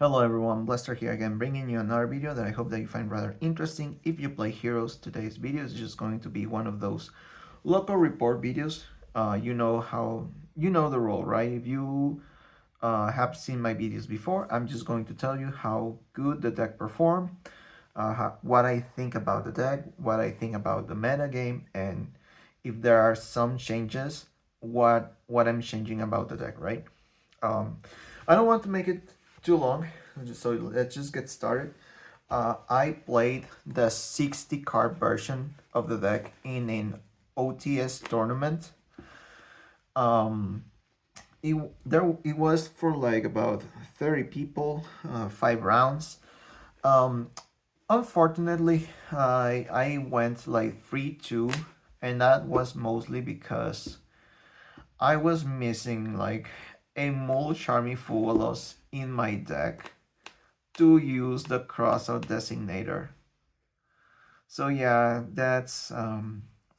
Hello everyone, Blaster here again, bringing you another video that I hope that you find rather interesting. If you play Heroes, today's video is just going to be one of those local report videos. You know the role, right? If you have seen my videos before, I'm just going to tell you how good the deck performed, what I think about the deck, what I think about the meta game, and if there are some changes, what I'm changing about the deck, right? Um, I don't want to make it too long, so let's just get started. I played the 60 card version of the deck in an OTS tournament. Um, it was for like about 30 people, 5 rounds. Um, Unfortunately, I went like 3-2, and that was mostly because I was missing like a Mole Charmy Fuelos in my deck to use the crossout designator. So yeah, that's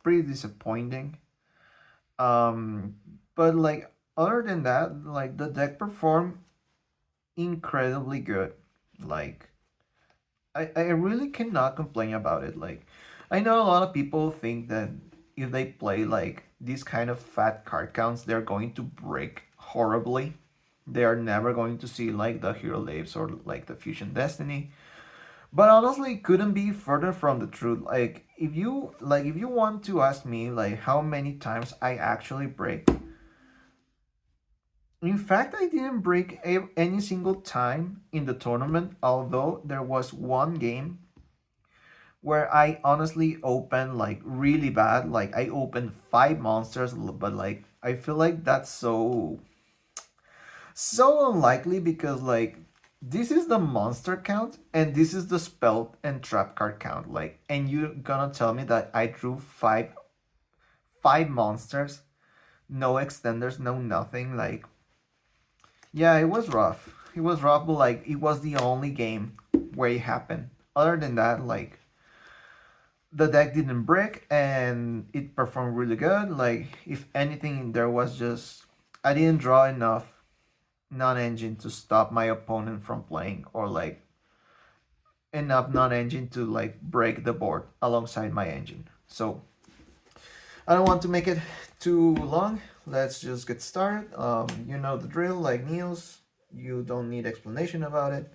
pretty disappointing. Um, but like other than that, like the deck performed incredibly good. Like I really cannot complain about it. Like I know a lot of people think that if they play like these kind of fat card counts, they're going to break horribly. They are never going to see like the Hero Lives or like the Fusion Destiny. But honestly, it couldn't be further from the truth. If you want to ask me like how many times I actually break, in fact, I didn't break any single time in the tournament. Although there was one game where I honestly opened like really bad. Like I opened 5 monsters, but like I feel like that's so unlikely because like this is the monster count and this is the spell and trap card count. Like, and you're gonna tell me that I drew five monsters, no extenders, no nothing. Like, yeah, it was rough. It was rough, but like it was the only game where it happened. Other than that, like the deck didn't break and it performed really good. Like, if anything, there was just I didn't draw enough non-engine to stop my opponent from playing, or like enough non-engine to like break the board alongside my engine. So I don't want to make it too long. Let's just get started. You know the drill, like Neos. You don't need explanation about it.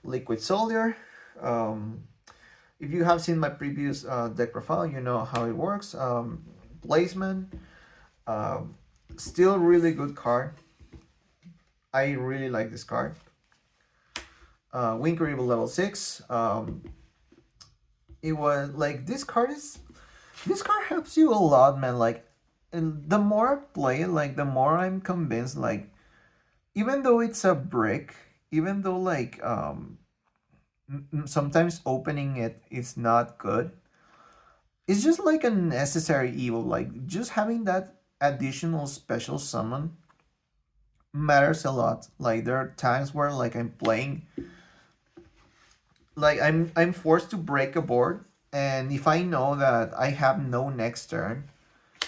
Liquid Soldier. Um, if you have seen my previous deck profile, you know how it works. Placement. Um, Still really good card. I really like this card. Winker Evil level 6. It was like this card helps you a lot, man. Like, and the more I play it, like the more I'm convinced. Like, even though it's a brick, even though like sometimes opening it is not good, it's just like a necessary evil. Like just having that additional special summon matters a lot. Like there are times where like I'm playing, like I'm forced to break a board, and if I know that I have no next turn,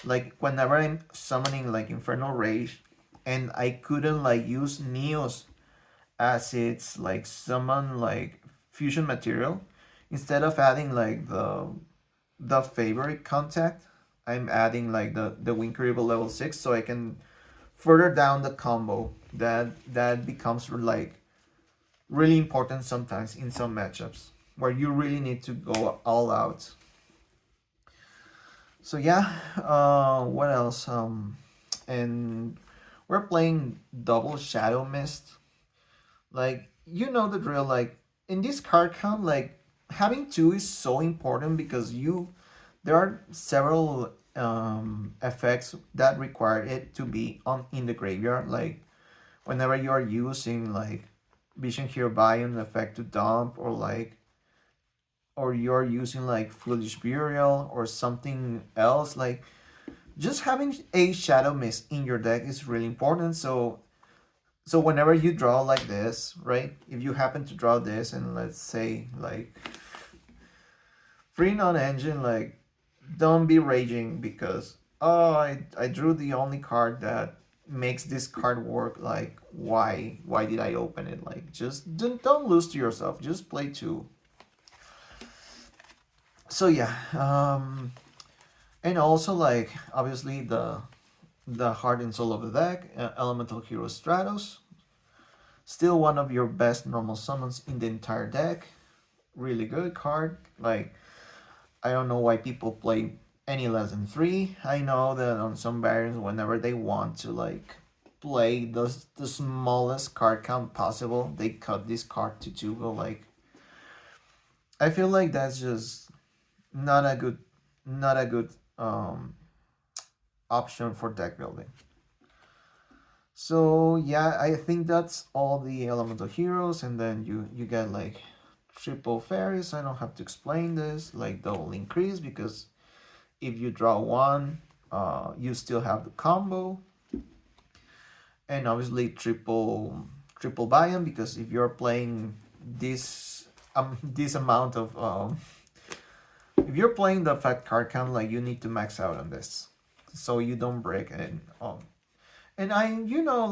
like whenever I'm summoning like Infernal Rage, and I couldn't like use Neos as its like summon like fusion material, instead of adding like the favorite contact, I'm adding like the Winkerible level 6 so I can further down the combo. That becomes like really important sometimes in some matchups where you really need to go all out. So yeah, what else? And we're playing double Shadow Mist. Like, you know the drill. Like in this card count, like having two is so important because there are several effects that require it to be on in the graveyard. Like whenever you are using like Vision Hero Biome effect to dump, or you're using like Foolish Burial or something else, like just having a Shadow Mist in your deck is really important. So whenever you draw like this, right? If you happen to draw this and let's say like free non-engine, like don't be raging because oh I drew the only card that makes this card work, like why did I open it? Like, just don't lose to yourself, just play two. So yeah, and also, like, obviously the heart and soul of the deck, Elemental Hero Stratos, still one of your best normal summons in the entire deck. Really good card. Like, I don't know why people play any less than three. I know that on some variants, whenever they want to like play the smallest card count possible, they cut this card to two. But like, I feel like that's just not a good, not a good option for deck building. So yeah, I think that's all the elemental heroes, and then you get like triple fairies. I don't have to explain this, like double increase, because if you draw one, you still have the combo, and obviously triple buy-in, because if you're playing this amount of if you're playing the fat card count, like, you need to max out on this so you don't break it. And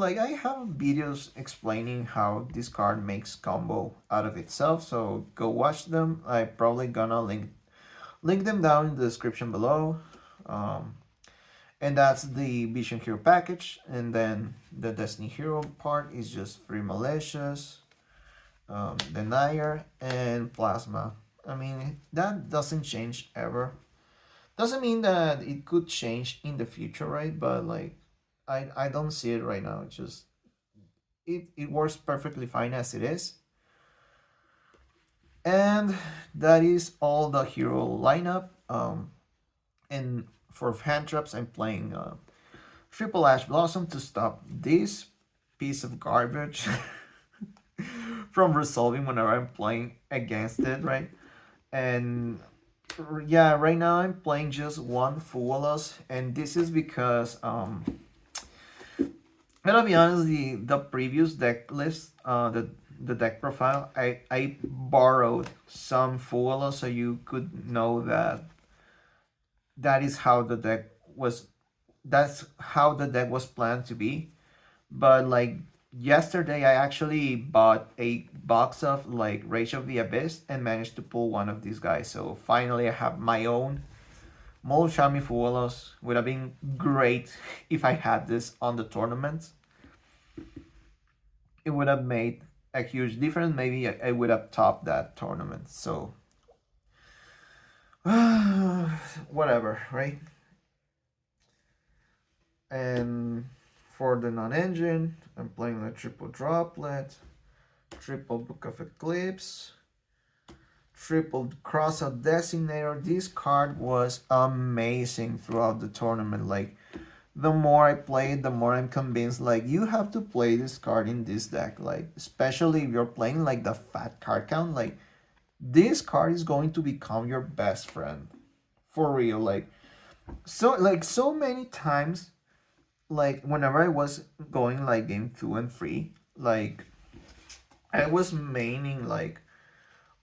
like, I have videos explaining how this card makes combo out of itself, so go watch them. I probably gonna link them down in the description below. And that's the Vision Hero package, and then the Destiny Hero part is just 3 Malicious, Denier, and Plasma. I mean, that doesn't change ever. Doesn't mean that it could change in the future, right? But like, I don't see it right now. It's just it works perfectly fine as it is. And that is all the hero lineup. And for hand traps, I'm playing Triple Ash Blossom to stop this piece of garbage from resolving whenever I'm playing against it, right? And yeah, right now I'm playing just one Fuelos, and this is because I'm gonna be honest, the previous deck list, the deck profile, I borrowed some Fuelos so you could know that that is how the deck was, that's how the deck was planned to be. But like, yesterday I actually bought a box of like Rage of the Abyss and managed to pull one of these guys. So finally I have my own Mole Shami Fuelos. Would have been great if I had this on the tournament. It would have made a huge difference. Maybe I would have topped that tournament. So whatever, right? And for the non-engine, I'm playing a triple droplet, triple Book of Eclipse, triple Crossout Designator. This card was amazing throughout the tournament. Like, the more I play it, the more I'm convinced, like, you have to play this card in this deck. Like, especially if you're playing like the fat card count, like, this card is going to become your best friend. For real. Like, so many times, like, whenever I was going like game 2 and 3, like, I was maining like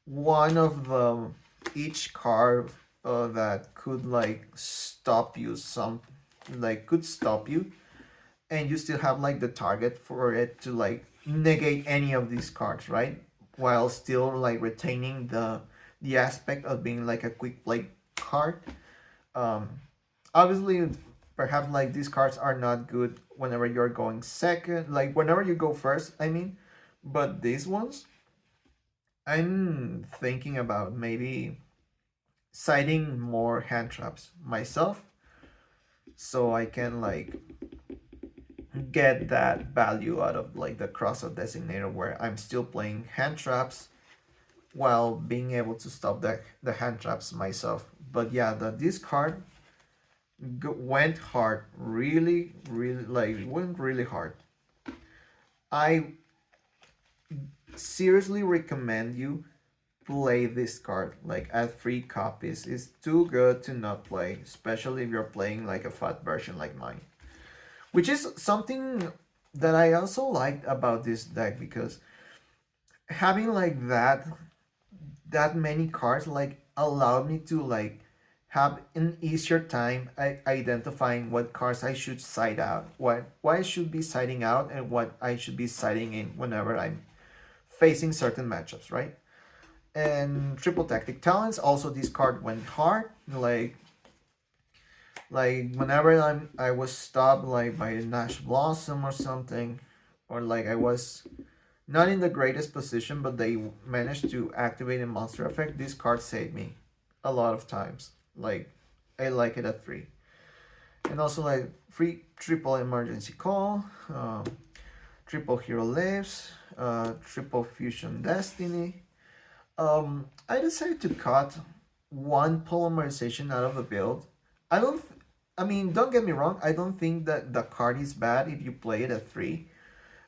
one of the each card that could like stop you, some like could stop you, and you still have like the target for it to like negate any of these cards, right? While still like retaining the aspect of being like a quick play card. Obviously, perhaps like these cards are not good whenever you're going second, like whenever you go first, I mean. But these ones, I'm thinking about maybe citing more hand traps myself, so I can like get that value out of like the Crossout Designator, where I'm still playing hand traps while being able to stop the hand traps myself. But yeah, this card went hard, really, like, went really hard. I seriously recommend you play this card like at 3 copies. It's too good to not play, especially if you're playing like a fat version like mine, which is something that I also liked about this deck, because having like that many cards like allowed me to like have an easier time identifying what cards I should side out, what I should be siding out, and what I should be siding in whenever I'm facing certain matchups, right? And triple tactic talents, also this card went hard. Like whenever I was stopped like by a Nash Blossom or something, or like I was not in the greatest position, but they managed to activate a monster effect, this card saved me a lot of times. Like I like it at 3. And also like free triple emergency call, triple hero lives, triple fusion destiny. I decided to cut one polymerization out of the build. I don't. I mean, don't get me wrong. I don't think that the card is bad if you play it at 3,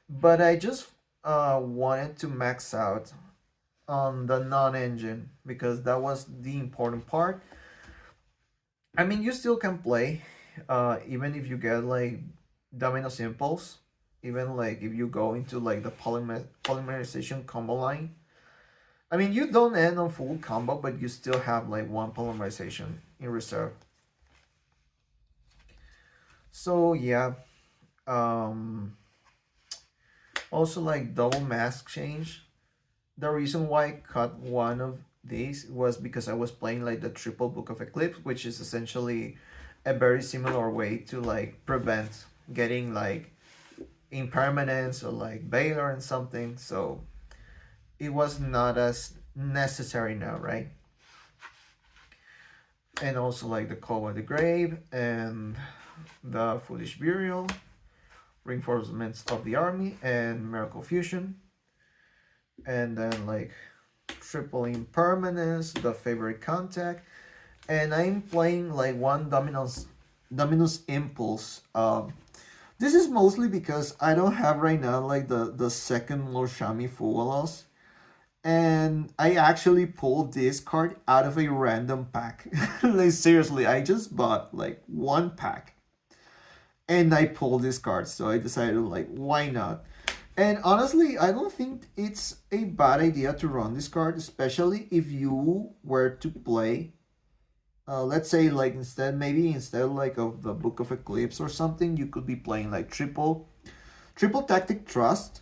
but I just wanted to max out on the non-engine because that was the important part. I mean, you still can play, even if you get like Domino's Impulse, even like if you go into like the polymerization combo line. I mean, you don't end on full combo, but you still have like one polymerization in reserve. So yeah, also like double mask change. The reason why I cut one of these was because I was playing like the triple Book of Eclipse, which is essentially a very similar way to like prevent getting like impermanence or like Baylor and something. So it was not as necessary now, right? And also like the Call by the Grave and the Foolish Burial, Reinforcements of the Army, and Miracle Fusion. And then like triple impermanence, the favorite contact, and I'm playing like one Dominus Impulse. This is mostly because I don't have right now like the second Loshami Fugalos, and I actually pulled this card out of a random pack. Like seriously, I just bought like one pack, and I pulled this card, so I decided like why not. And honestly, I don't think it's a bad idea to run this card, especially if you were to play, let's say like instead like of the Book of Eclipse or something, you could be playing like triple tactic trust,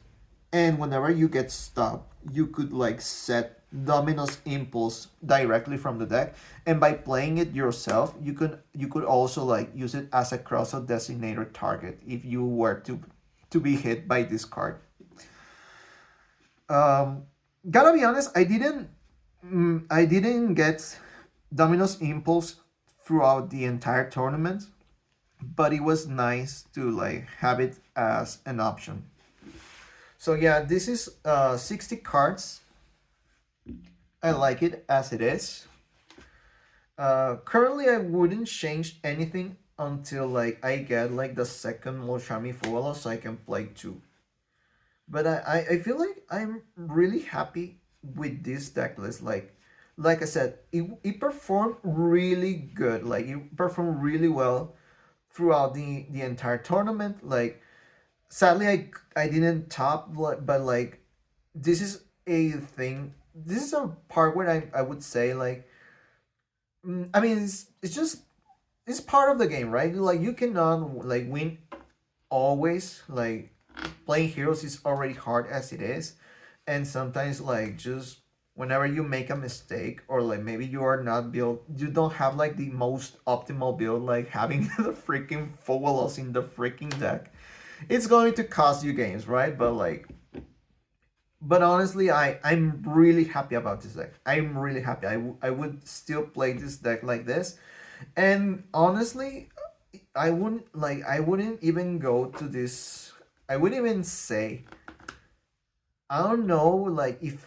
and whenever you get stopped, you could like set Dominus Impulse directly from the deck, and by playing it yourself, you could also like use it as a cross designator target if you were to be hit by this card. Um, Gotta be honest, I didn't get Domino's Impulse throughout the entire tournament, but it was nice to like have it as an option. So yeah, this is 60 cards. I like it as it is. Currently, I wouldn't change anything until like I get like the second Moshami Fuwalo so I can play 2. But I feel like I'm really happy with this deck list. Like I said, it performed really good. Like it performed really well throughout the entire tournament. Like sadly I didn't top, but like this is a thing. This is a part where I would say like I mean it's just it's part of the game, right? Like you cannot like win always. Like playing heroes is already hard as it is, and sometimes like just whenever you make a mistake or like maybe you are not built, you don't have like the most optimal build, like having the freaking Fogalos in the freaking deck, it's going to cost you games, right? But honestly, I'm really happy about this deck. I'm really happy. I would still play this deck like this, and honestly, I wouldn't even go to this. I wouldn't even say. I don't know, like if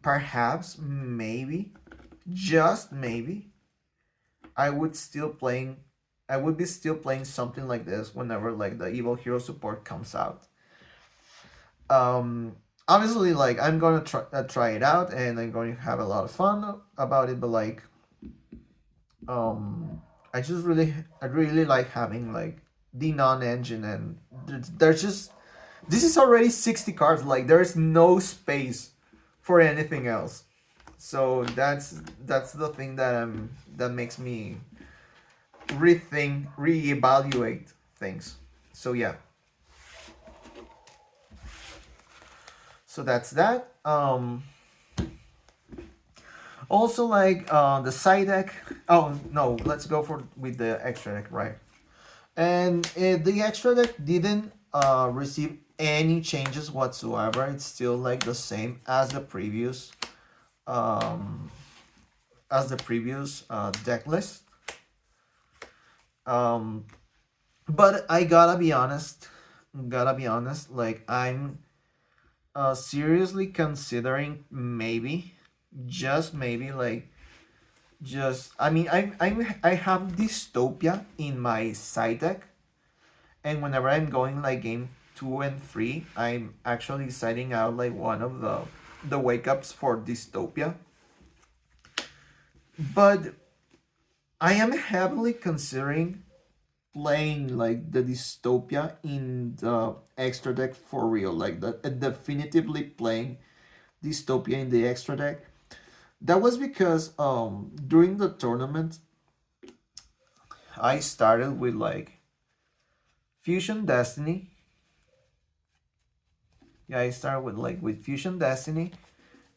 perhaps maybe, just maybe, I would still playing. I would be still playing something like this whenever like the Evil Hero support comes out. Obviously, like I'm gonna try it out and I'm going to have a lot of fun about it. But like, um, I really like having like the non-engine, and there's just this is already 60 cards. Like there's no space for anything else. So that's the thing that makes me rethink, reevaluate things. So yeah, so that's that. Also, like the side deck. Oh no, let's go for with the extra deck, right? And the extra deck didn't receive any changes whatsoever. It's still like the same um, as the previous deck list. Um, but I gotta be honest. Like I'm seriously considering maybe, just maybe, like just I mean I have Dystopia in my side deck, and whenever I'm going like game 2 and 3, I'm actually deciding out like one of the wake ups for Dystopia. But I am heavily considering playing like the Dystopia in the extra deck for real, like the definitively playing Dystopia in the extra deck. That was because during the tournament I started with like Fusion Destiny. Yeah, I started with like with Fusion Destiny,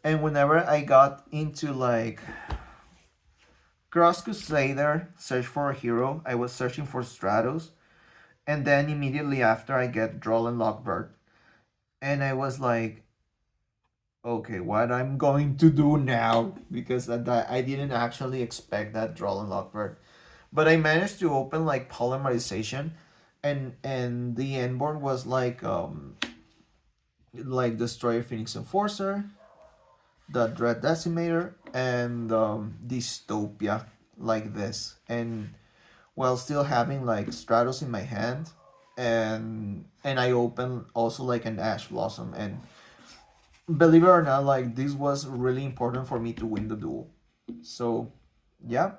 and whenever I got into like Cross Crusader, search for a hero, I was searching for Stratos, and then immediately after I get Droll and Lockbird, and I was like, okay, what I'm going to do now, because I didn't actually expect that Droll and Lockbird, but I managed to open like Polymerization, and the end board was like Destroyer Phoenix Enforcer, the Dread Decimator, and Dystopia, like this, and while still having like Stratos in my hand, and I open also like an Ash Blossom, and believe it or not, like this was really important for me to win the duel. So yeah,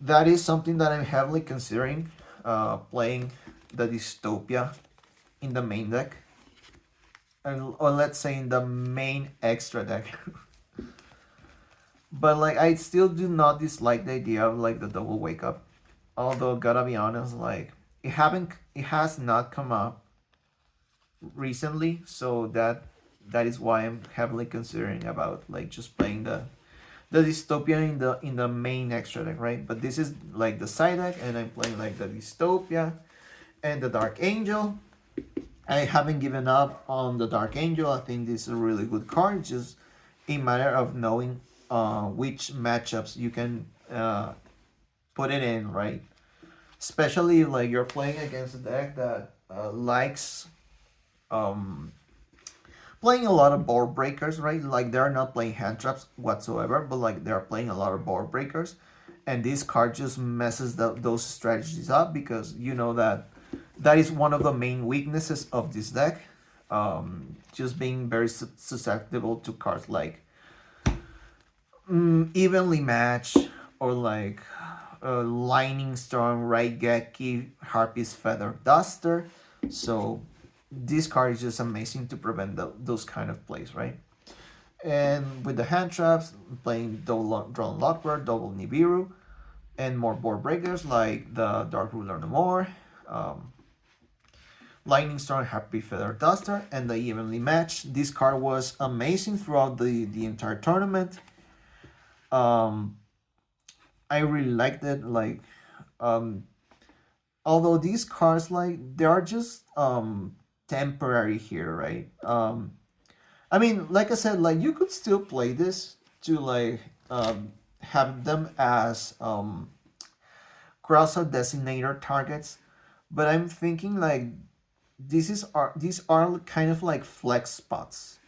that is something that I'm heavily considering, playing the Dystopia in the main deck, or let's say in the main extra deck. But like I still do not dislike the idea of like the double wake up. Although gotta be honest, like it has not come up recently, so that is why I'm heavily considering about like just playing the Dystopia in the main extra deck, right? But this is like the side deck, and I'm playing like the Dystopia and the Dark Angel. I haven't given up on the Dark Angel. I think this is a really good card. It's just a matter of knowing which matchups you can put it in, right? Especially like you're playing against a deck that likes um, playing a lot of board breakers, right? Like they're not playing hand traps whatsoever, but like they're playing a lot of board breakers, and this card just messes those strategies up, because you know that is one of the main weaknesses of this deck. Just being very susceptible to cards like evenly matched, or like Lightning Storm, Raigeki, Harpy's Feather Duster. So this card is just amazing to prevent those kind of plays, right? And with the hand traps, playing double Drone Lockbird, double Nibiru, and more board breakers like the Dark Ruler no more, Lightning Storm, Happy Feather Duster, and the evenly matched. This card was amazing throughout the entire tournament. Um, I really liked it. Like, um, although these cards like they are just temporary here, right? I mean, like I said, like you could still play this to like have them as crossout designator targets, but I'm thinking like these are kind of like flex spots.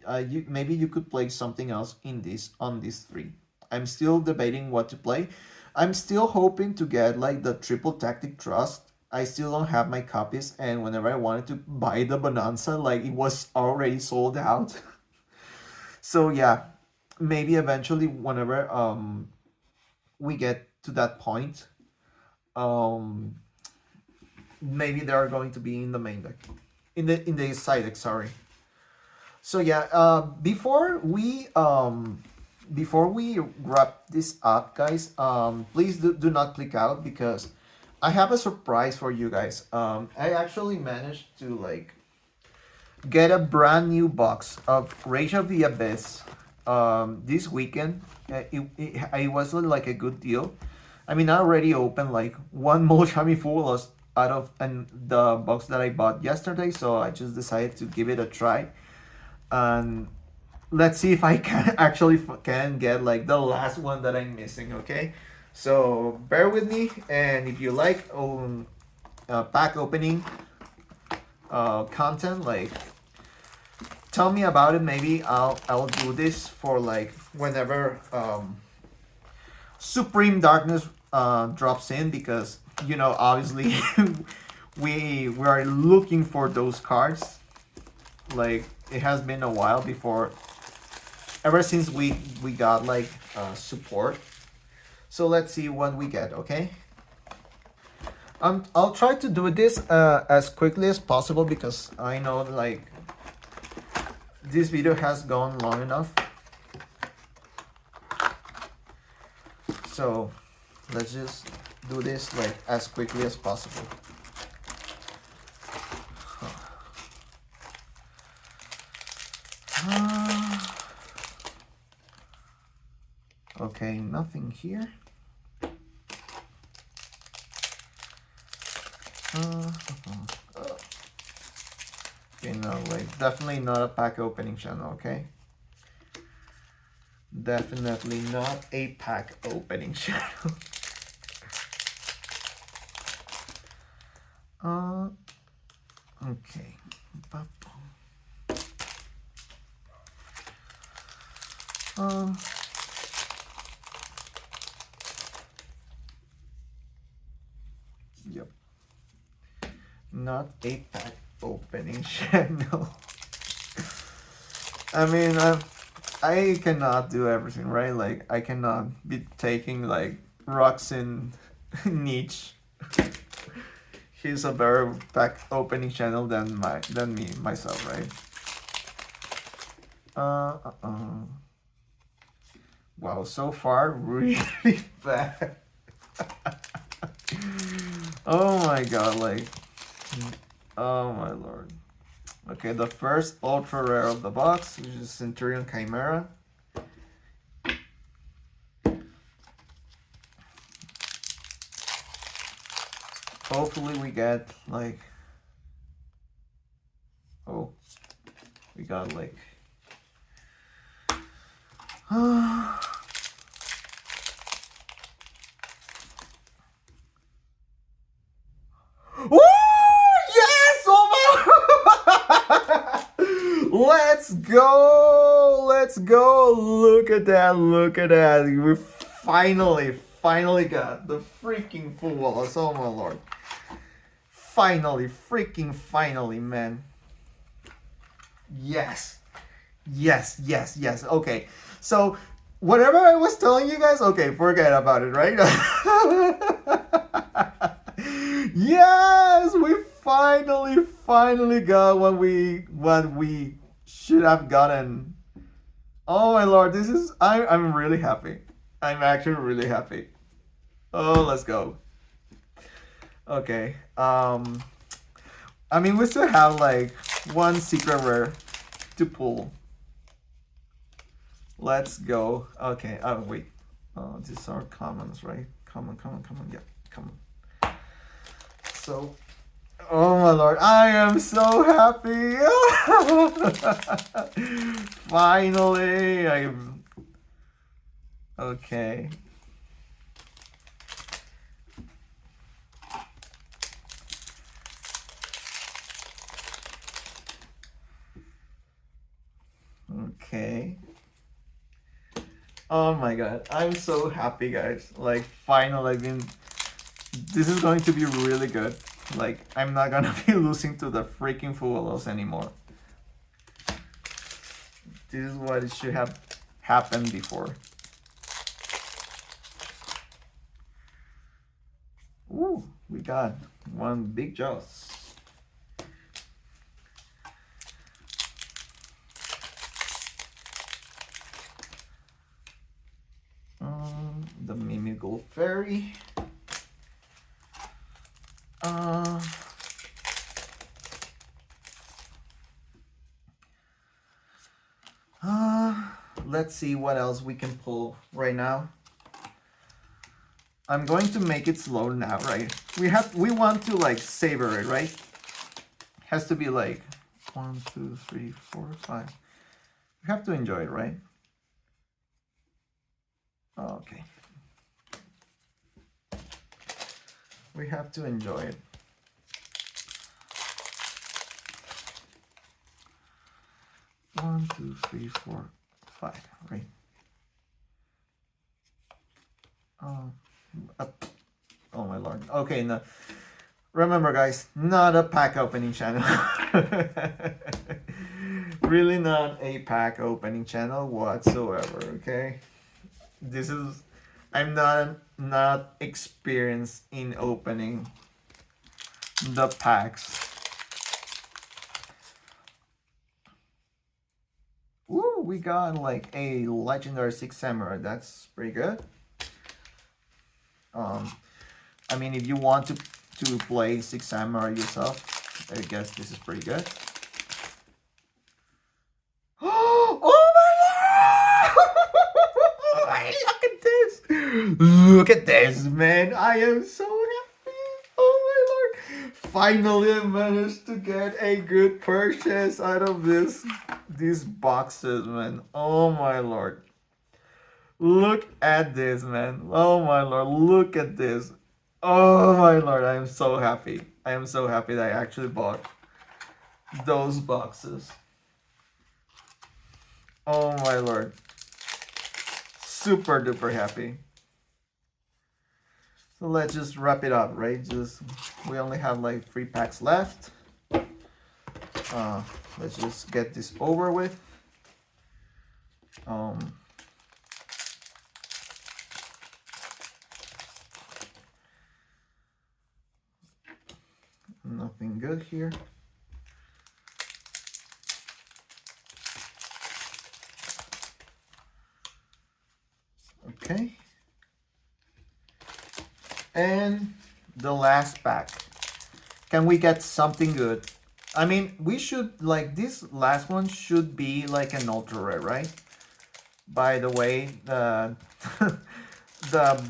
Maybe you could play something else in this on these three. I'm still debating what to play. I'm still hoping to get like the triple tactic trust. I still don't have my copies, and whenever I wanted to buy the Bonanza, like it was already sold out. So yeah, maybe eventually whenever we get to that point, um maybe they are going to be in the main deck, in the side deck. Sorry. So yeah, before we wrap this up, guys, please do not click out because I have a surprise for you guys. I actually managed to like get a brand new box of Rage of the Abyss this weekend. It was like a good deal. I mean, I already opened like one Molchami Full out of the box that I bought yesterday, so I just decided to give it a try. And let's see if I can actually can get like the last one that I'm missing, okay? So bear with me, and if you like pack opening content, like tell me about it. Maybe I'll do this for like whenever Supreme Darkness drops in, because you know obviously we are looking for those cards. Like it has been a while before, ever since we got like support. So let's see what we get, okay? I'll try to do this as quickly as possible because I know like this video has gone long enough. So let's just do this like as quickly as possible. Okay, nothing here. Okay, no, like definitely not a pack opening channel, okay? Definitely not a pack opening channel. Okay. Yep. Not a pack opening channel. I mean, I cannot do everything, right? Like, I cannot be taking, like, rocks in niche. He's a better pack opening channel than me, myself, right? Wow, so far, really bad. Oh my god, like, oh my lord. Okay, the first ultra rare of the box, which is Centurion Chimera. Hopefully we get like, oh, we got like, oh yes! Oh my! Let's go! Let's go! Look at that! Look at that! We finally got the freaking full wallet. Oh my lord! Finally, man! Yes, yes. Okay, so whatever I was telling you guys, okay, forget about it, right? Yes, we finally got what we should have gotten. Oh my lord, this is I'm really happy. I'm actually really happy. Oh, let's go. Okay. I mean, we still have like one secret rare to pull. Let's go. Okay. Oh wait. Oh, these are commons, right? Common. Yeah, common. So, oh my lord, I am so happy. Finally, I'm okay. Okay. Oh my god, I'm so happy, guys. Like, finally, I mean, this is going to be really good. Like, I'm not gonna be losing to the freaking Fuelos anymore. This is what it should have happened before. Ooh, we got one big Jaws. the Mimical Fairy. Let's see what else we can pull right now. I'm going to make it slow now, right? We want to like savor it, right? Has to be like 1, 2, 3, 4, 5. We have to enjoy it, right? Okay. We have to enjoy it. One, 2, 3, 4, 5, right? Oh my lord. Okay, no. Remember guys, not a pack opening channel. Really not a pack opening channel whatsoever, okay? This is, I'm not experienced in opening the packs. Ooh, we got like a legendary 6 samurai. That's pretty good. I mean, if you want to play 6 samurai yourself, I guess this is pretty good. Oh my god! Look at this! Look at this, man! I am so happy! Oh my lord! Finally, I managed to get a good purchase out of these boxes, man. Oh my lord! Look at this, man! Oh my lord! Look at this! Oh my lord! I am so happy! I am so happy that I actually bought those boxes. Oh my lord. Super duper happy. So let's just wrap it up, right? We only have like 3 packs left. Let's just get this over with. Nothing good here. Okay. And the last pack. Can we get something good? I mean, we should, like, this last one should be like an ultra rare, right? By the way, the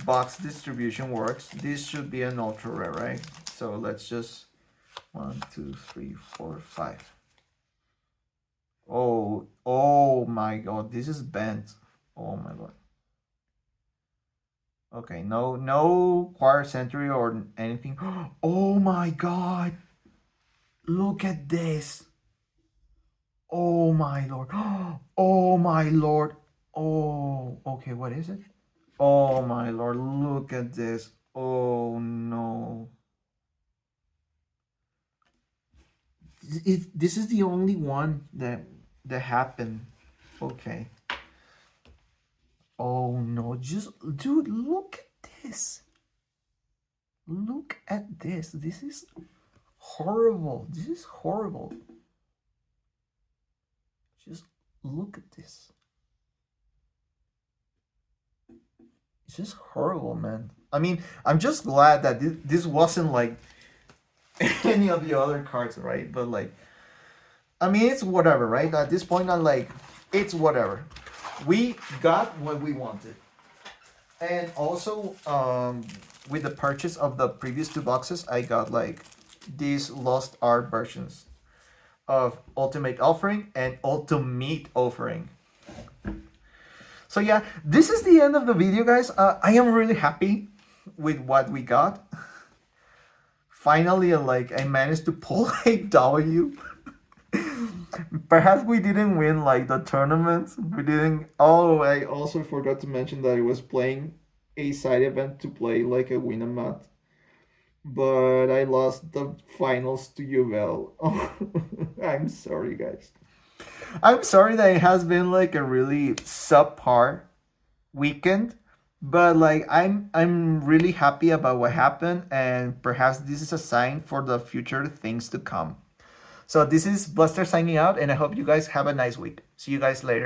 box distribution works. This should be an ultra rare, right? So let's just 1, 2, 3, 4, 5. Oh my god, this is bent. Oh my god. Okay, no Choir Century or anything. Oh my god! Look at this! Oh my lord! Oh my lord! Oh, okay, what is it? Oh my lord, look at this! Oh no! This is the only one that happened. Okay. Oh no, just dude, look at this. Look at this. This is horrible. This is horrible. Just look at this. It's just horrible, man. I mean, I'm just glad that this wasn't like any of the other cards, right? But like, I mean, it's whatever, right? At this point, I'm like, it's whatever. We got what we wanted. And also, with the purchase of the previous 2 boxes, I got like these lost art versions of Ultimate Offering and Ultimate Offering. So yeah, this is the end of the video, guys. I am really happy with what we got. Finally, like, I managed to pull a W. Perhaps we didn't win like the tournament. We didn't. Oh, I also forgot to mention that I was playing a side event to play like a Winamat. But I lost the finals to Yuvel. I'm sorry, guys. I'm sorry that it has been like a really subpar weekend. But like I'm really happy about what happened, and perhaps this is a sign for the future things to come. So this is Buster signing out, and I hope you guys have a nice week. See you guys later.